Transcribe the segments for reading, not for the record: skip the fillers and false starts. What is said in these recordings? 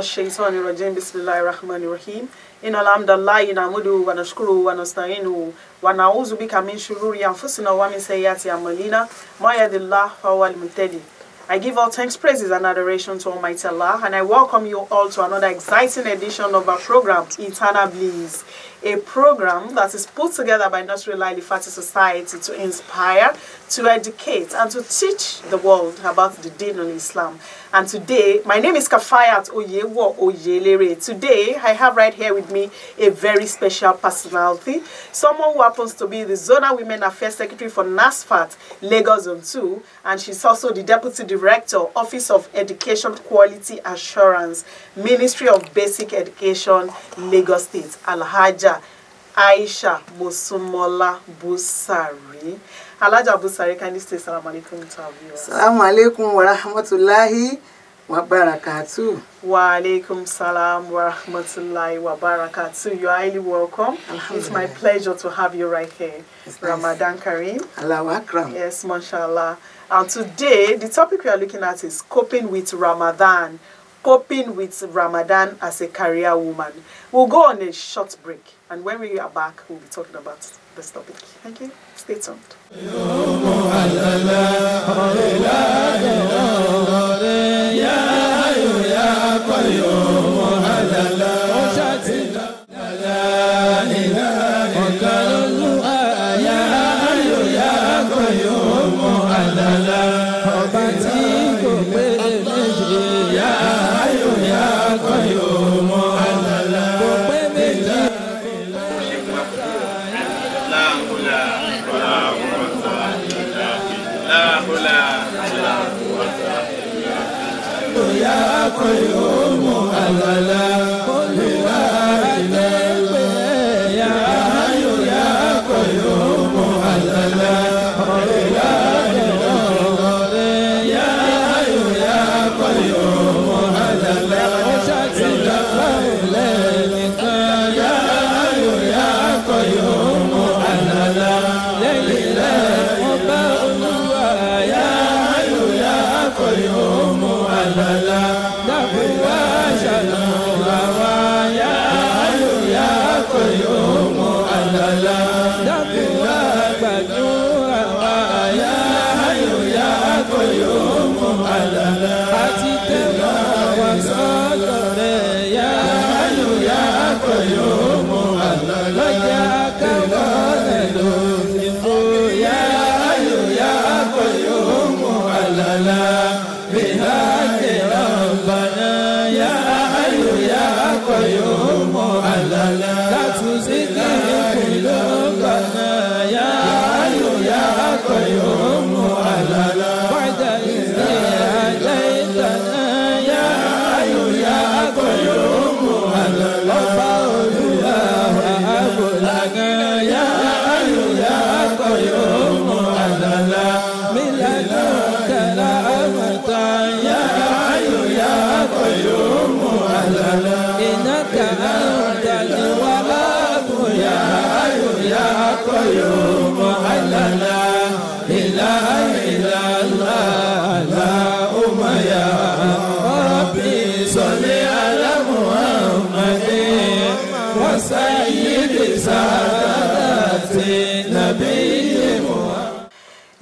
الشيطان الرجيم بسم الله الرحمن الرحيم إن الحمد لله نحمده ونشكره ونستعينه ونعوذ بك من شرور أنفسنا ومن سيئات أعمالنا ما يهد الله فهو المهتدي. I give all thanks, praises, and adoration to Almighty Allah, and I welcome you all to another exciting edition of our program, Eternal Bliss, a program that is put together by Nursery Lifati Society to inspire, to educate, and to teach the world about the Deen of Islam. And today, my name is Kafayat Oyewo Oyelere. Today, I have right here with me a very special personality, someone who happens to be the Zonal Women Affairs Secretary for NASFAT, Lagos Zone 2, and she's also the Deputy Director, Office of Education Quality Assurance, Ministry of Basic Education, Lagos State, Alhaja Aisha Bosumola Busari. Alhaja Busari, can you say salam alaikum to our viewers? Salam alaikum wa rahmatullahi wa barakatuh. Wa alaikum salam wa rahmatullahi wa barakatuh. You are highly welcome. It's my pleasure to have you right here. It's Ramadan Kareem. Allahu Akram. Yes, mashallah. And today, the topic we are looking at is coping with Ramadan. Coping with Ramadan as a career woman. We'll go on a short break. And when we are back, we'll be talking about this topic. Thank you. Stay tuned.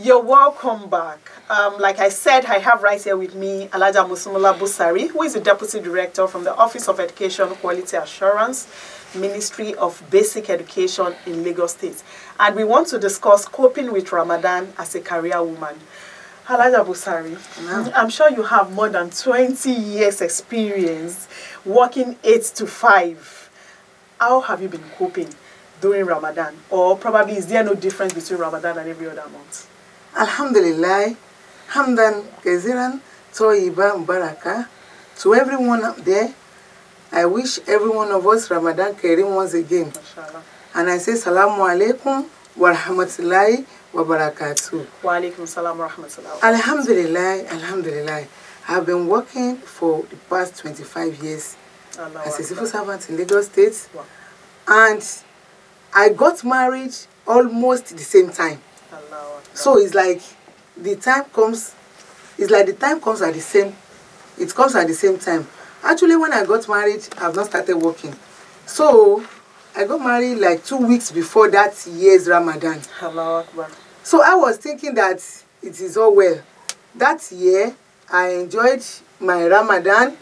You're welcome back. Like I said, I have right here with me Alhaja Bosumola Busari, who is the Deputy Director from the Office of Education Quality Assurance, Ministry of Basic Education in Lagos State. And we want to discuss coping with Ramadan as a career woman. Halaja Busari, I'm sure you have more than 20 years experience working 8 to 5. How have you been coping during Ramadan? Or probably is there no difference between Ramadan and every other month? Alhamdulillah, hamdan kaziran, toyiba mubaraka. To everyone out there, I wish every one of us Ramadan Kareem once again. Mashallah. And I say salamu alaikum wa rahmatullahi wa barakatuh. Wa alaikum salam wa rahmatullahi. Alhamdulillah, alhamdulillah. I've been working for the past 25 years as a civil servant in Lagos State. Wow. And I got married almost the same time. So it's like the time comes at the same, it comes at the same time. Actually, when I got married, I've not started working. So I got married like 2 weeks before that year's Ramadan. So I was thinking that it is all well. That year, I enjoyed my Ramadan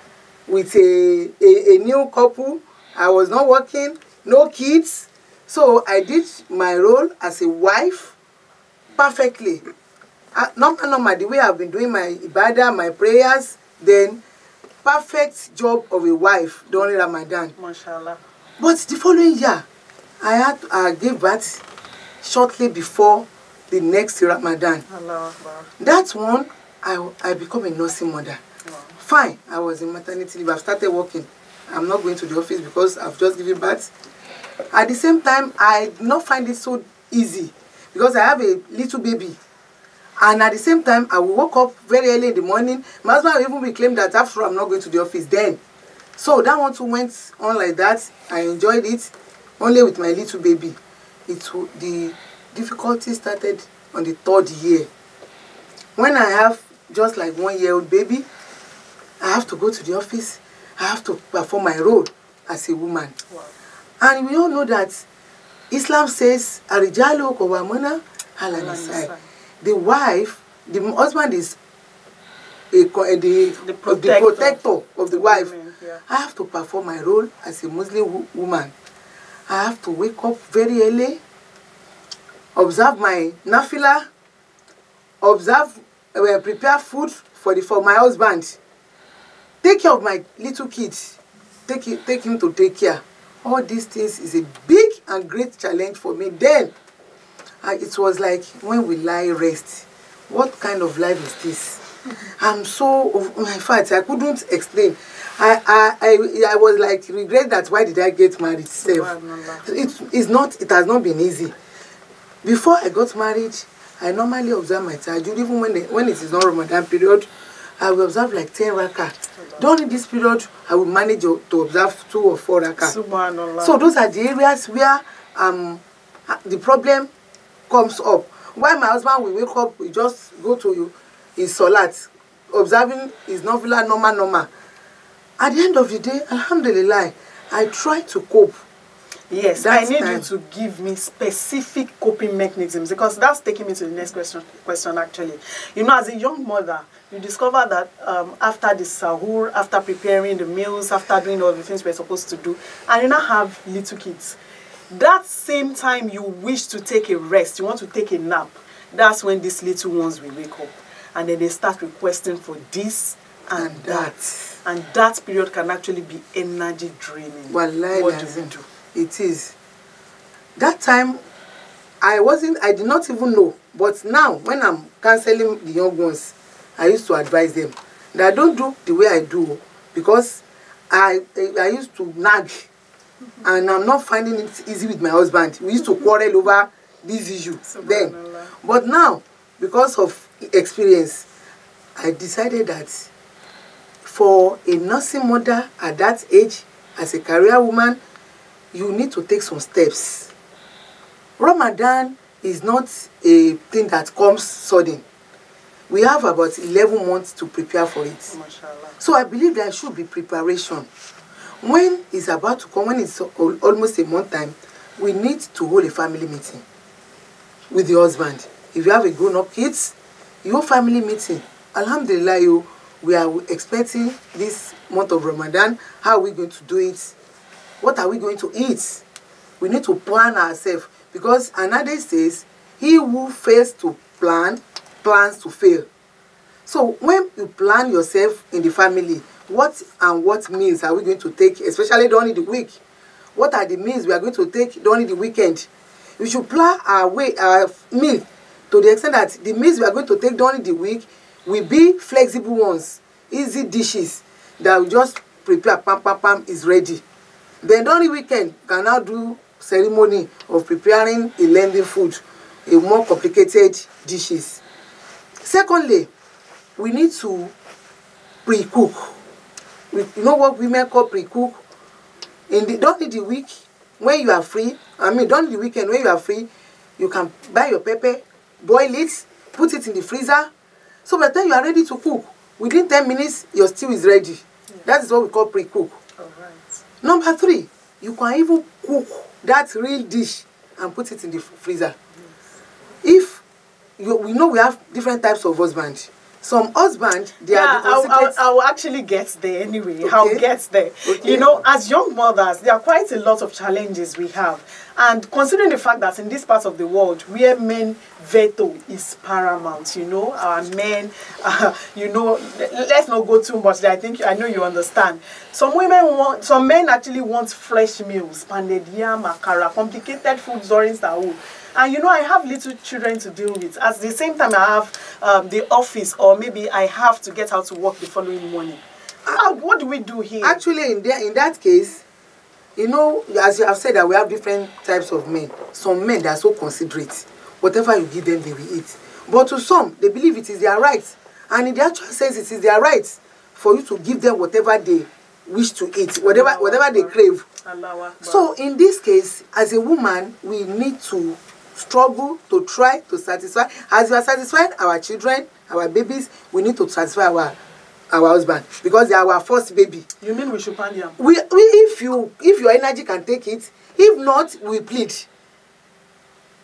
with a new couple. I was not working, no kids. So I did my role as a wife perfectly. Normal, the way I've been doing my ibadah, my prayers, then perfect job of a wife during Ramadan. Mashallah. But the following year, I gave birth shortly before the next Ramadan. Allah. That one, I become a nursing mother. Wow. Fine, I was in maternity leave. I've started working. I'm not going to the office because I've just given birth. At the same time, I did not find it so easy because I have a little baby. And at the same time, I will wake up very early in the morning. My husband will even be claimed that after all, I'm not going to the office then. So that one too went on like that. I enjoyed it only with my little baby. The difficulty started on the 3rd year. When I have just like 1-year-old baby, I have to go to the office. I have to perform my role as a woman. Wow. And we all know that Islam says, Arijalu Kowamana Halanisai. The wife, the husband is the protector of the wife. Yeah. I have to perform my role as a Muslim woman. I have to wake up very early, observe my nafila, prepare food for my husband, take care of my little kids, take him to take care. All these things is a big and great challenge for me. Then it was like, when will I rest? What kind of life is this? I'm so, in fact, I couldn't explain. I was like, regret that why did I get married itself? It has not been easy. Before I got married, I normally observe my tahajjud. Even when it is not Ramadan period, I will observe like 10 rakah. During this period, I will manage to observe 2 or 4 rakah. So those are the areas where the problem comes up. While my husband will wake up, we just go to his salat, observing his nafila normal. At the end of the day, alhamdulillah, I try to cope. Yes, I need you to give me specific coping mechanisms, because that's taking me to the next question actually. You know, as a young mother, you discover that after the sahur, after preparing the meals, after doing all the things we're supposed to do, and you now have little kids. That same time you wish to take a rest, you want to take a nap, that's when these little ones will wake up. And then they start requesting for this and that. And that period can actually be energy draining. Wallahi, what do we do? It is. That time, I did not even know. But now, when I'm counseling the young ones, I used to advise them that don't do the way I do, because I used to nag. And I'm not finding it easy with my husband. We used to quarrel over this issue then. But now, because of experience, I decided that for a nursing mother at that age, as a career woman, you need to take some steps. Ramadan is not a thing that comes sudden. We have about 11 months to prepare for it. Mashallah. So I believe there should be preparation. When it's about to come, when it's almost a month time, we need to hold a family meeting with the husband. If you have a grown-up kids, your family meeting. Alhamdulillah, we are expecting this month of Ramadan. How are we going to do it? What are we going to eat? We need to plan ourselves, because another says, he who fails to plan, plans to fail. So when you plan yourself in the family, what meals are we going to take, especially during the week? What are the meals we are going to take during the weekend? We should plan our meal to the extent that the meals we are going to take during the week will be flexible ones, easy dishes that we just prepare, pam, is ready. Then during the weekend, you can now do ceremony of preparing a lengthy food, a more complicated dishes. Secondly, we need to pre-cook. You know what women call pre-cook? During the week, when you are free, during the weekend when you are free, you can buy your pepper, boil it, put it in the freezer. So by the time you are ready to cook, within 10 minutes, your stew is ready. Yeah. That is what we call pre-cook. All right. Number 3, you can even cook that real dish and put it in the freezer. Yes. We know we have different types of husband. Some husband, they are the I'll actually get there anyway. Okay. I'll get there. Okay. You know, as young mothers, there are quite a lot of challenges we have. And considering the fact that in this part of the world, where men veto is paramount, you know, our men, you know, let's not go too much there. I know you understand. Some men actually want fresh meals, pounded yam, akara, complicated foods during sahur. And you know, I have little children to deal with. At the same time, I have the office, or maybe I have to get out to work the following morning. What do we do here? Actually, in that case, you know, as you have said, that we have different types of men. Some men, they are so considerate. Whatever you give them, they will eat. But to some, they believe it is their right. And in the actual sense, it is their right for you to give them whatever they wish to eat, whatever they crave. So in this case, as a woman, we need to struggle to try to satisfy. As we are satisfying our children, our babies, we need to satisfy our husband, because they are our first baby. You mean we should pan them? If your energy can take it, if not, we plead.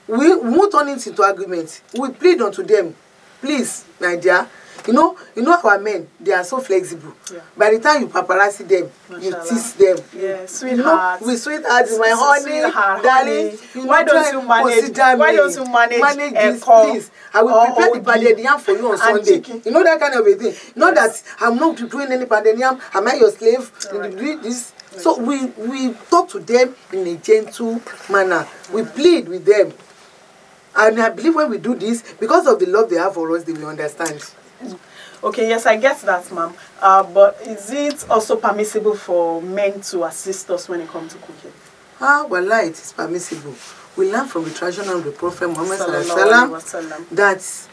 We won't turn it into argument. We plead unto them, please, my dear. You know our men, they are so flexible. Yeah. By the time you paparazzi them, you tease them. Yeah, sweetheart. With sweethearts, my honey, darling. Why don't you manage this, please? I will prepare the pounded yam for you on Sunday. Chicken. You know, that kind of a thing. Yes. Not that I'm not doing any pounded yam. Am I your slave? Right. This. Right. So we talk to them in a gentle manner. We plead with them. And I believe when we do this, because of the love they have for us, they will understand. Okay, yes, I get that, ma'am. But is it also permissible for men to assist us when it comes to cooking? Well, it is permissible. We learn from the tradition of the Prophet Muhammad Sallallahu that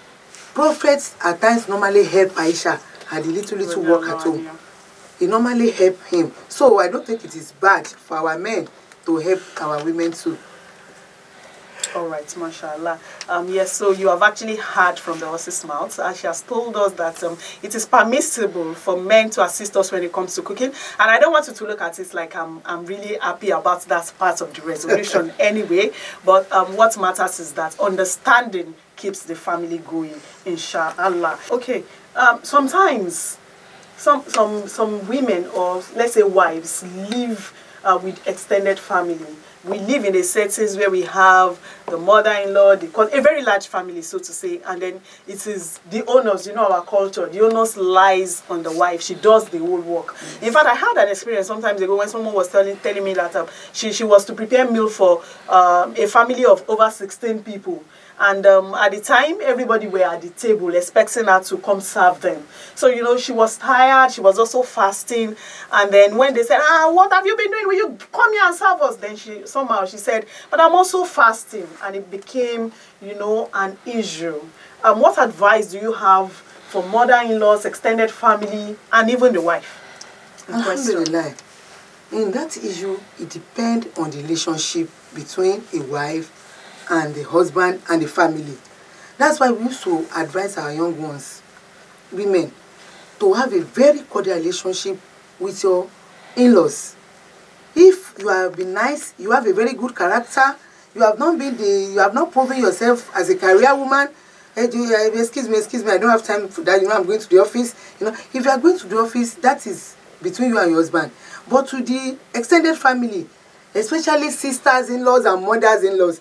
prophets at times normally help Aisha at the little work at home. He normally help him. So I don't think it is bad for our men to help our women too. All right, mashallah. Yes, so you have actually heard from the horse's mouth. She has told us that it is permissible for men to assist us when it comes to cooking. And I don't want you to look at it like I'm really happy about that part of the resolution anyway. But what matters is that understanding keeps the family going, inshallah. Okay, sometimes some women, or let's say wives, live with extended family. We live in a settings where we have the mother-in-law, a very large family, so to say, and then it is the onus, you know, our culture, the onus lies on the wife. She does the whole work. In fact, I had an experience sometimes ago when someone was telling me that she was to prepare meal for a family of over 16 people. And at the time, everybody were at the table expecting her to come serve them. So, you know, she was tired. She was also fasting. And then when they said, what have you been doing? Will you come here and serve us? Then she said, but I'm also fasting. And it became, you know, an issue. What advice do you have for mother-in-laws, extended family, and even the wife? Alhamdulillah. In that issue, it depends on the relationship between a wife and the husband and the family. That's why we used to advise our young ones, women, to have a very cordial relationship with your in-laws. If you have been nice, you have a very good character, you have not proven yourself as a career woman. Hey, excuse me, I don't have time for that. You know, I'm going to the office. You know, if you are going to the office, that is between you and your husband. But to the extended family, especially sisters-in-laws and mothers-in-laws,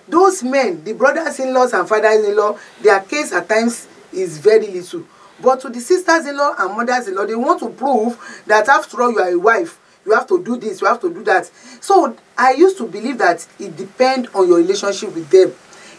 those men, the brothers-in-laws and fathers-in-law, their case at times is very little. But to the sisters-in-law and mothers-in-law, they want to prove that after all, you are a wife. You have to do this, you have to do that. So I used to believe that it depends on your relationship with them.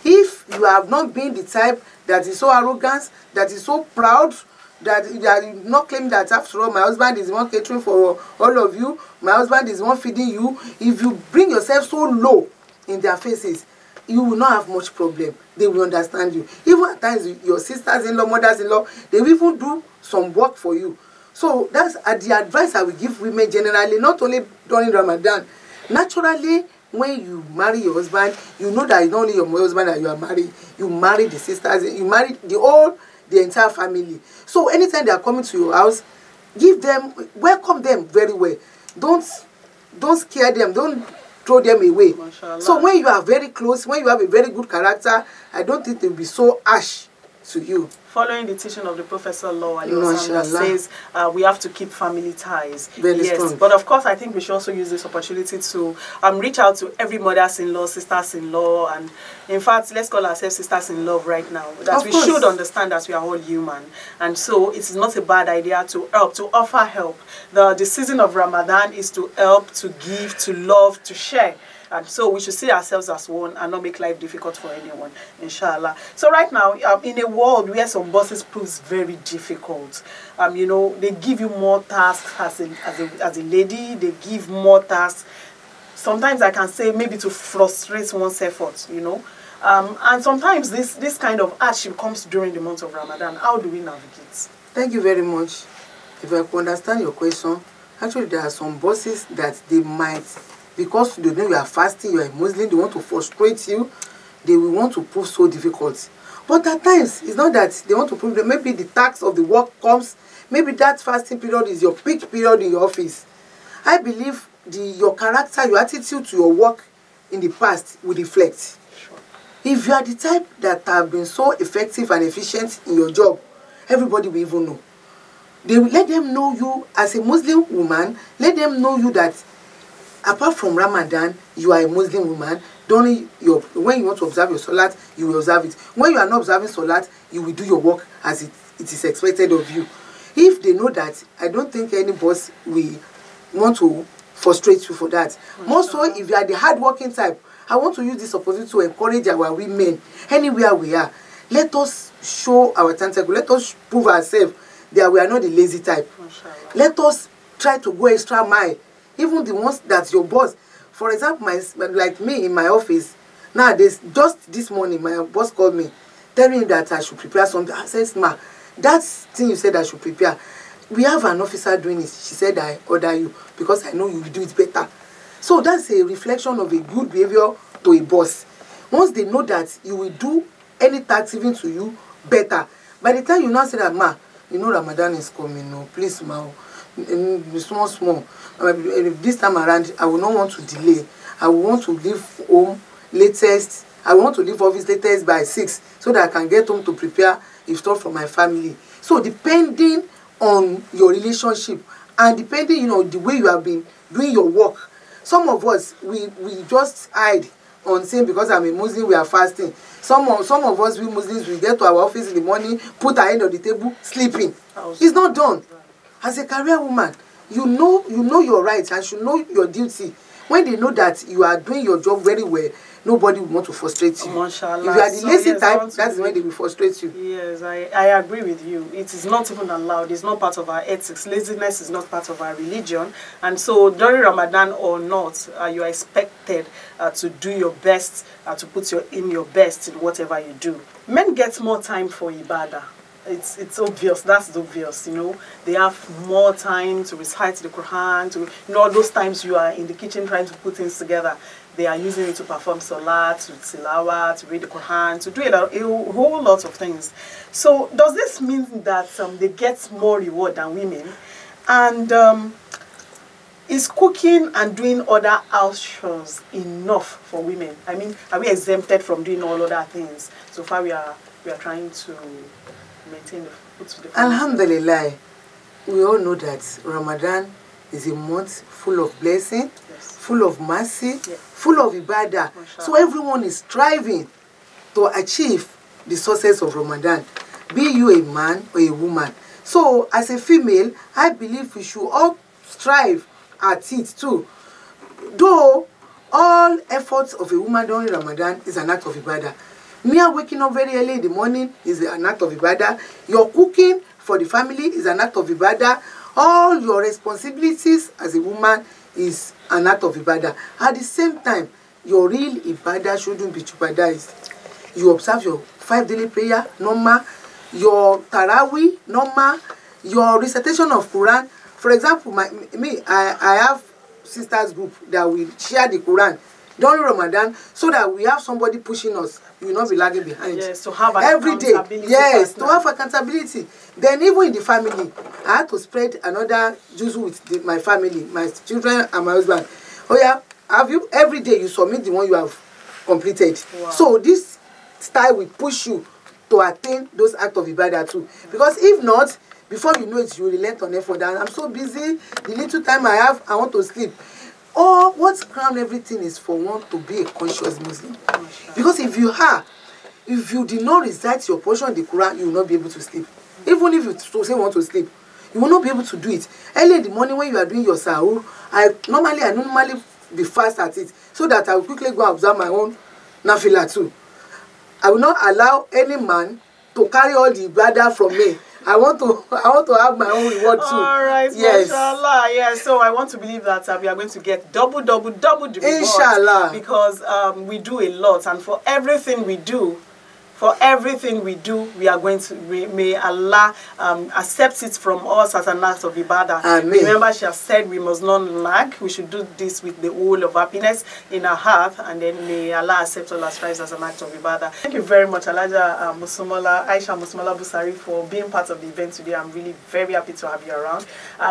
If you have not been the type that is so arrogant, that is so proud, that you are not claiming that after all, my husband is the one catering for all of you, my husband is the one feeding you. If you bring yourself so low in their faces, you will not have much problem. They will understand you. Even at times, your sisters-in-law, mothers-in-law, they will even do some work for you. So that's the advice I will give women generally, not only during Ramadan. Naturally, when you marry your husband, you know that it's not only your husband that you are married. You marry the sisters, you marry the entire family. So anytime they are coming to your house, welcome them very well. Don't scare them. Don't throw them away. Mashallah. So when you are very close, when you have a very good character, I don't think they will be so harsh to you. Following the teaching of the Prophet Sallallahu Alaihi Wasallam says we have to keep family ties. Very strong. But of course, I think we should also use this opportunity to reach out to every mothers-in-law, sisters-in-law, and in fact, let's call ourselves sisters-in-law right now. That we should understand that we are all human, and so it is not a bad idea to help, to offer help. The season of Ramadan is to help, to give, to love, to share. And so we should see ourselves as one and not make life difficult for anyone, inshallah. So right now, in a world where some bosses proves very difficult, you know, they give you more tasks as a lady, they give more tasks. Sometimes I can say maybe to frustrate one's efforts, you know. And sometimes this kind of hardship comes during the month of Ramadan. How do we navigate? Thank you very much. If I could understand your question, actually there are some bosses that they might, because they know you are fasting, you are a Muslim, they want to frustrate you, they will want to prove so difficult. But at times, it's not that they want to prove that maybe the tax of the work comes, maybe that fasting period is your peak period in your office. I believe your character, your attitude to your work in the past will reflect. Sure. If you are the type that have been so effective and efficient in your job, everybody will even know. They will let them know you as a Muslim woman, let them know you that apart from Ramadan, you are a Muslim woman. When you want to observe your Salat, you will observe it. When you are not observing Salat, you will do your work as it is expected of you. If they know that, I don't think any boss will want to frustrate you for that. More so, if you are the hard-working type, I want to use this opportunity to encourage our women, anywhere we are. Let us show our tentacle. Let us prove ourselves that we are not the lazy type. Let us try to go extra mile. Even the ones that your boss, for example, like me in my office, nowadays, just this morning, my boss called me, telling me that I should prepare something. I said, Ma, that thing you said I should prepare, we have an officer doing it. She said, I order you because I know you will do it better. So that's a reflection of a good behavior to a boss. Once they know that you will do any task even to you better, by the time you now say that, Ma, you know Ramadan is coming, no, please, Ma, small. This time around, I will not want to delay. I will want to leave home latest. I want to leave office latest by 6 so that I can get home to prepare iftar for my family. So depending on your relationship and depending, you know, the way you have been doing your work, some of us we just hide on saying because I'm a Muslim we are fasting. Some of us we Muslims we get to our office in the morning, put our head on the table, sleeping. It's not done. As a career woman, you know your rights and should know your duty. When they know that you are doing your job very well, nobody will want to frustrate you. Mashallah. If you are the lazy type, that's when they will frustrate you. Yes, I agree with you. It is not even allowed. It's not part of our ethics. Laziness is not part of our religion. And so during Ramadan or not, you are expected to do your best, to put in your best in whatever you do. Men get more time for ibadah. It's obvious. That's obvious. You know, they have more time to recite the Quran. All those times you are in the kitchen trying to put things together, they are using it to perform salat, to tilawah, to read the Quran, to do a whole lot of things. So does this mean that they get more reward than women? And is cooking and doing other house chores enough for women? I mean, are we exempted from doing all other things? So far, we are trying to maintain the Alhamdulillah, we all know that Ramadan is a month full of blessing, yes, full of mercy, yes, full of ibadah. So everyone is striving to achieve the success of Ramadan. Be you a man or a woman, So as a female, I believe we should all strive at it too. Though all efforts of a woman during Ramadan is an act of ibadah. Mere waking up very early in the morning is an act of ibadah. Your cooking for the family is an act of ibadah. All your responsibilities as a woman is an act of ibadah. At the same time, your real ibadah shouldn't be jeopardized. You observe your 5 daily prayer, normal. Your tarawih, normal. Your recitation of Quran. For example, I have sisters group that will share the Quran during Ramadan, so that we have somebody pushing us. We will not be lagging behind. Yes, to have an every day. Yes, partner. to have accountability. Then even in the family, I had to spread another juzu with my family, my children and my husband. Oh yeah, have you every day you submit the one you have completed. Wow. So this style will push you to attain those acts of ibadah too. Because if not, before you know it, you will relent on effort. And I'm so busy, the little time I have, I want to sleep. Or what's crown everything is for one to be a conscious Muslim. Because if you did not recite your portion of the Quran, you will not be able to sleep. Even if you say you want to sleep, you will not be able to do it. Early in the morning when you are doing your sahur, I normally be fast at it, so that I will quickly go and observe my own nafila too. I will not allow any man to carry all the ibadah from me. I want to have my own reward too. All right, yes. Mashallah. Yeah, so I want to believe that we are going to get double the reward. Inshallah. Because we do a lot, and for everything we do, we are going to, may Allah accept it from us as an act of ibadah. Amen. Remember, she has said we must not lag. We should do this with the whole of happiness in our heart, and then may Allah accept all our strives as an act of ibadah. Thank you very much, Aisha Musumala Busari, for being part of the event today. I'm really very happy to have you around.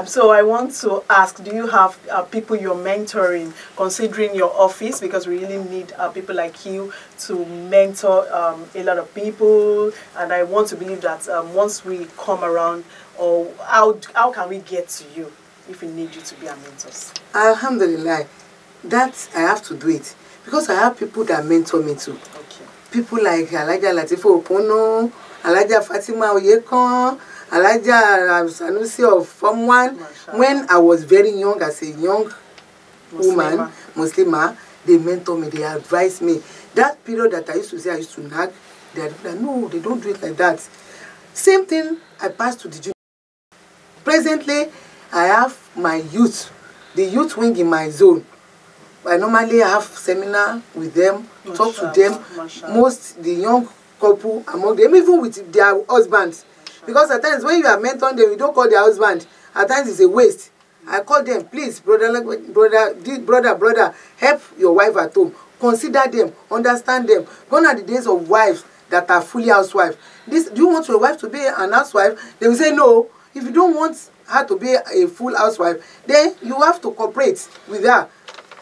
So I want to ask, do you have people you're mentoring, considering your office? Because we really need people like you to mentor a lot of people, and I want to believe that once we come around, or how can we get to you if we need you to be our mentors? Alhamdulillah, that I have to do it because I have people that mentor me too. Okay. People like Alaja Latifo Opono, Alaja Fatima Oyekon, Alaja Sanusi of Form 1. When I was very young, as a young woman, Muslimah, they mentor me, they advise me. That period that I used to say I used to nag, they like, no, they don't do it like that. Same thing I passed to the junior. Presently, I have my youth, the youth wing in my zone. I normally have seminar with them, talk to them, most the young couple among them, even with their husbands. Because at times when you are mentoring them, you don't call their husband. At times it's a waste. I call them, please, brother, help your wife at home. Consider them, understand them. Gone are the days of wives that are fully housewives. Do you want your wife to be an housewife? They will say no. If you don't want her to be a full housewife, then you have to cooperate with her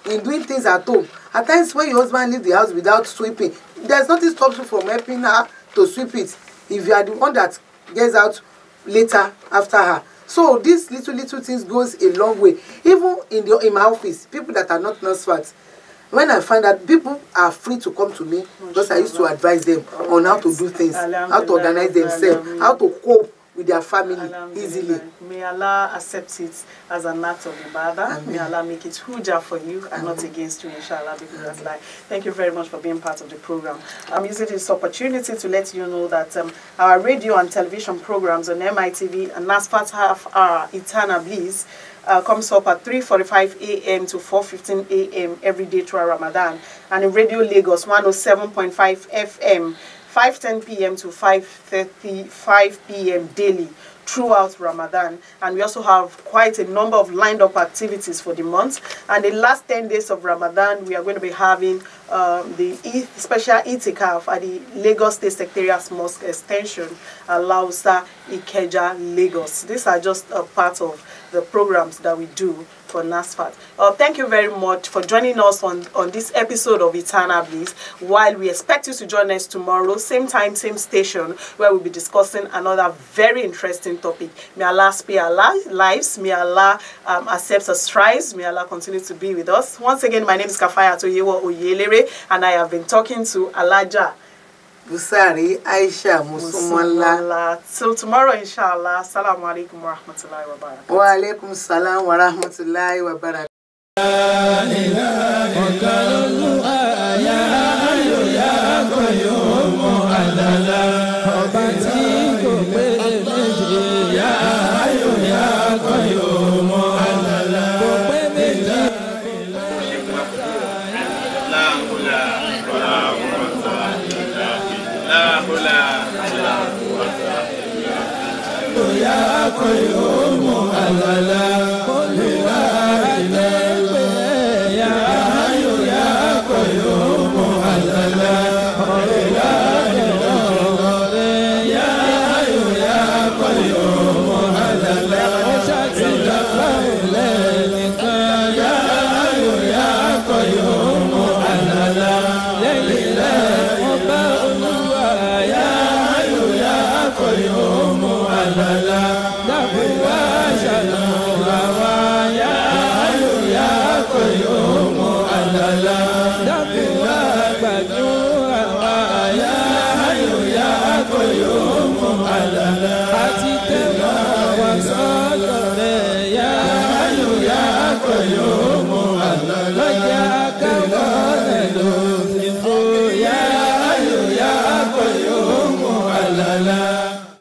in doing things at home. At times when your husband leaves the house without sweeping, there's nothing stops you from helping her to sweep it if you are the one that gets out later after her. So these little things goes a long way. Even in my office, people that are not nurse-fat, when I find that people are free to come to me, because I used to advise them on how to do things, how to organize themselves, how to cope with their family easily. May Allah accept it as an act of ibadah. May Allah make it hujah for you and not against you, inshallah. Because that's like, thank you very much for being part of the program. I'm using this opportunity to let you know that our radio and television programs on MITV and NASFAT have our Eternal Bliss comes up at 3:45 a.m. to 4:15 a.m. every day throughout Ramadan. And in Radio Lagos 107.5 FM, 5:10 p.m. to 5:35 p.m. daily throughout Ramadan. And we also have quite a number of lined up activities for the month. And the last 10 days of Ramadan, we are going to be having the special itikaf at the Lagos State Secretariat Mosque Extension, Lausa, Ikeja, Lagos. These are just a part of the programs that we do for NASFAT. Thank you very much for joining us on this episode of Eternal Bliss. While we expect you to join us tomorrow, same time, same station, where we'll be discussing another very interesting topic. May Allah spare our lives. May Allah accept our strives. May Allah continue to be with us. Once again, my name is Kafaya Toyewa Oyelere, and I have been talking to Alaja Busari, Aisha, Musumola. Till tomorrow, inshallah. Assalamu alaikum wa rahmatullahi wa barakatuh. Wa alaikum salam wa rahmatullahi wa barakatuh. Yo